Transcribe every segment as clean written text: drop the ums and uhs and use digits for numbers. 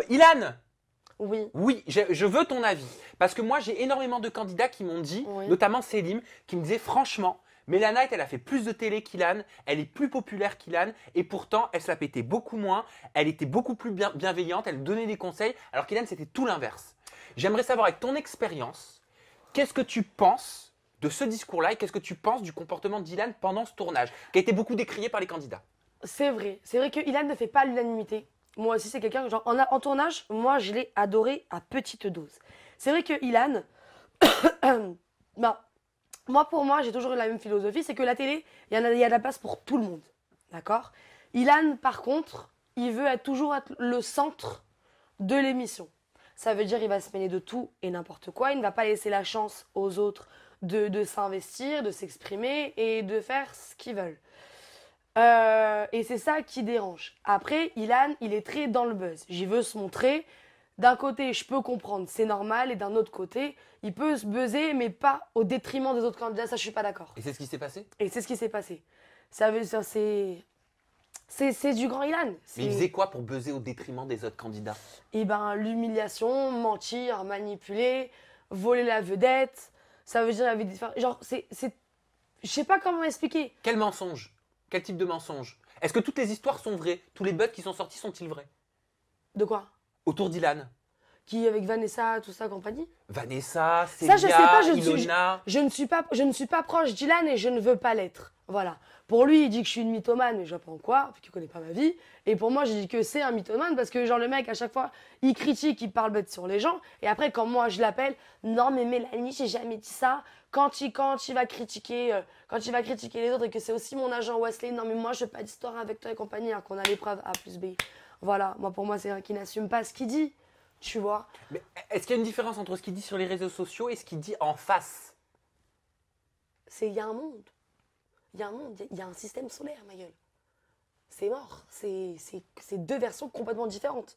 Ilan, Oui. oui, je veux ton avis. Parce que moi, j'ai énormément de candidats qui m'ont dit, Oui. notamment Selim, qui me disaient franchement, Mélana, elle a fait plus de télé qu'Ilan, elle est plus populaire qu'Ilan, et pourtant, elle se la pétait beaucoup moins, elle était beaucoup plus bienveillante, elle donnait des conseils, alors qu'Ilan, c'était tout l'inverse. J'aimerais savoir, avec ton expérience, qu'est-ce que tu penses de ce discours-là et qu'est-ce que tu penses du comportement d'Ilan pendant ce tournage, qui a été beaucoup décrié par les candidats? C'est vrai. C'est vrai que Ilan ne fait pas l'unanimité. Moi aussi, c'est quelqu'un que, genre, en tournage, moi, je l'ai adoré à petite dose. C'est vrai que Ilan, bah, pour moi, j'ai toujours eu la même philosophie, c'est que la télé, il y a de la place pour tout le monde. D'accord? Ilan, par contre, il veut toujours être le centre de l'émission. Ça veut dire qu'il va se mêler de tout et n'importe quoi. Il ne va pas laisser la chance aux autres de s'investir, de s'exprimer et de faire ce qu'ils veulent. Et c'est ça qui dérange. Après, Ilan, il est très dans le buzz. J'y veux se montrer. D'un côté, je peux comprendre, c'est normal. Et d'un autre côté, il peut se buzzer, mais pas au détriment des autres candidats. Ça, je suis pas d'accord. Et c'est ce qui s'est passé? Et c'est ce qui s'est passé. Ça veut dire, c'est du grand Ilan. Mais il faisait quoi pour buzzer au détriment des autres candidats? Et ben, l'humiliation, mentir, manipuler, voler la vedette. Ça veut dire, genre, je sais pas comment expliquer. Quel mensonge? Quel type de mensonge? Est-ce que toutes les histoires sont vraies? Tous les bugs qui sont sortis sont-ils vrais? De quoi? Autour d'Ilan? Qui, avec Vanessa, tout ça, compagnie? Vanessa, Ça, je sais pas, Célia, Ilona. je ne suis pas proche d'Ilan et je ne veux pas l'être. Voilà. Pour lui, il dit que je suis une mythomane, mais j'apprends quoi, parce qu'il connaît pas ma vie. Et pour moi, je dis que c'est un mythomane parce que, genre, le mec, à chaque fois, il critique, il parle bête sur les gens. Et après, quand moi, je l'appelle, non, mais Mélanie, j'ai jamais dit ça. Quand il va critiquer les autres et que c'est aussi mon agent Wesley, non, mais moi, je veux pas d'histoire avec toi et compagnie, alors qu'on a l'épreuve A plus B. Voilà. Moi, pour moi, c'est un qui n'assume pas ce qu'il dit. Tu vois? Mais est-ce qu'il y a une différence entre ce qu'il dit sur les réseaux sociaux et ce qu'il dit en face? Il y a un monde. Il y a un monde, il y a un système solaire, ma gueule. C'est mort. C'est deux versions complètement différentes.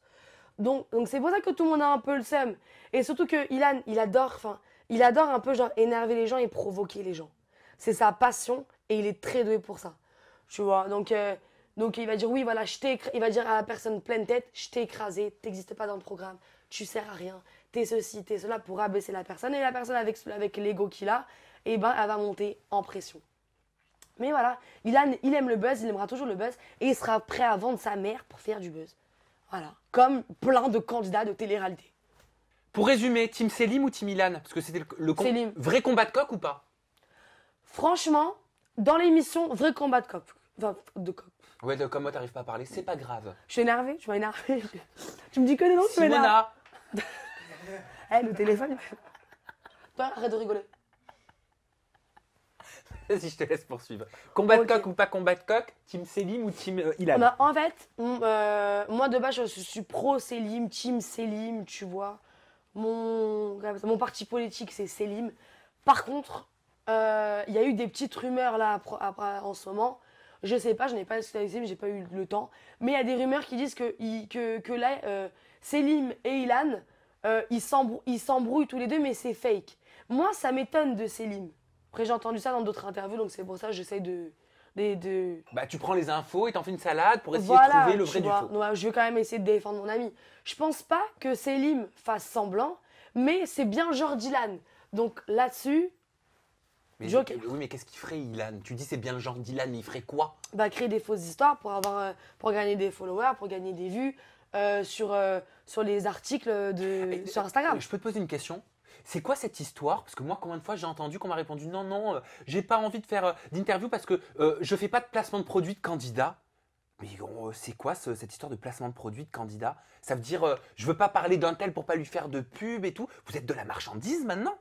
Donc c'est pour ça que tout le monde a un peu le seum. Et surtout que Ilan, il adore un peu genre énerver les gens et provoquer les gens. C'est sa passion et il est très doué pour ça. Tu vois, donc il va dire oui, voilà, il va dire à la personne pleine tête, je t'ai écrasé, t'existes pas dans le programme, tu sers à rien, t'es ceci, t'es cela, pour abaisser la personne. Et la personne avec l'ego qu'il a, eh ben, elle va monter en pression. Mais voilà, Ilan, il aime le buzz, il aimera toujours le buzz et il sera prêt à vendre sa mère pour faire du buzz. Voilà, comme plein de candidats de télé-réalité. Pour résumer, Team Selim ou Team Ilan? Parce que c'était Selim. vrai combat de coq ou pas? Franchement, dans l'émission, vrai combat de coq. Enfin, de coq. Ouais, comme moi, t'arrives pas à parler, c'est pas grave. Je suis énervée, tu m'as énervée. Tu me dis que des noms, tu m'énerves. Simona, Eh, le téléphone. Toi, arrête de rigoler. si je te laisse poursuivre. Combat de Ok. coq ou pas combat de coq? Team Selim ou Team Ilan? Bah, en fait, moi de base, je suis pro Selim, team Selim, tu vois. Mon parti politique, c'est Selim. Par contre, il y a eu des petites rumeurs là en ce moment. Je sais pas, je n'ai pas discuté avec Selim, j'ai pas eu le temps. Mais il y a des rumeurs qui disent que là, Selim et Ilan, ils s'embrouillent tous les deux, mais c'est fake. Moi, ça m'étonne de Selim. Après, j'ai entendu ça dans d'autres interviews, donc c'est pour ça que j'essaie de. Bah, tu prends les infos et t'en fais une salade pour essayer de Voilà, trouver le tu vrai du vois. faux. Ouais, je vais quand même essayer de défendre mon ami. Je pense pas que Selim fasse semblant, mais c'est bien genre Dylan. Donc là-dessus, Mais, Joker. oui, mais qu'est-ce qu'il ferait, Ilan? Tu dis c'est bien le genre d'Ilan, mais il ferait quoi? bah, créer des fausses histoires pour gagner des followers, pour gagner des vues sur les articles sur Instagram. Je peux te poser une question? C'est quoi cette histoire? Parce que moi, combien de fois j'ai entendu qu'on m'a répondu non, non, j'ai pas envie de faire d'interview parce que je fais pas de placement de produit de candidat. Mais c'est quoi cette histoire de placement de produit de candidat? Ça veut dire je veux pas parler d'un tel pour pas lui faire de pub et tout. Vous êtes de la marchandise maintenant?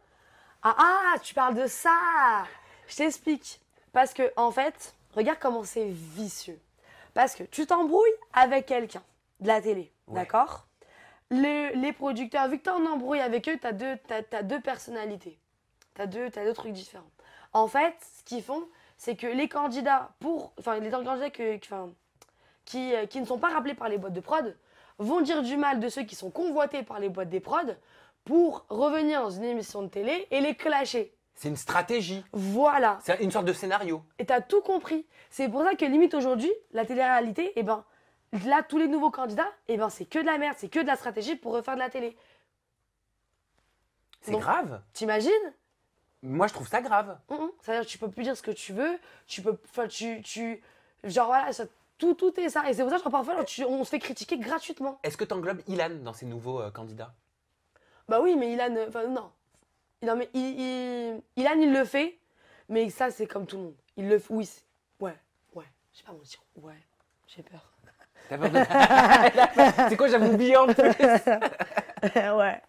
Tu parles de ça. Je t'explique. Parce que, en fait, regarde comment c'est vicieux. Parce que tu t'embrouilles avec quelqu'un de la télé, Ouais. d'accord? Les producteurs, vu que tu en embrouilles avec eux, tu as deux personnalités. Tu as deux trucs différents. En fait, ce qu'ils font, c'est que les candidats, les candidats qui ne sont pas rappelés par les boîtes de prod, vont dire du mal de ceux qui sont convoités par les boîtes des prod pour revenir dans une émission de télé et les clasher. C'est une stratégie. Voilà. C'est une sorte de scénario. Et t'as tout compris. C'est pour ça que limite aujourd'hui, la télé-réalité, eh ben, là, tous les nouveaux candidats, eh ben, c'est que de la merde, c'est que de la stratégie pour refaire de la télé. C'est Donc, grave. T'imagines? Moi, je trouve ça grave. C'est-à-dire que tu peux plus dire ce que tu veux, tu peux, enfin, genre voilà, tout est ça. Et c'est pour ça que parfois, on se fait critiquer gratuitement. Est-ce que tu englobes Ilan dans ces nouveaux candidats? Bah oui, mais Ilan, enfin non. Non, mais Ilan, il le fait, mais ça, c'est comme tout le monde. Il le fait, oui, ouais, je sais pas moi dire, ouais, j'ai peur. C'est quoi, j'avais oublié en plus. Ouais.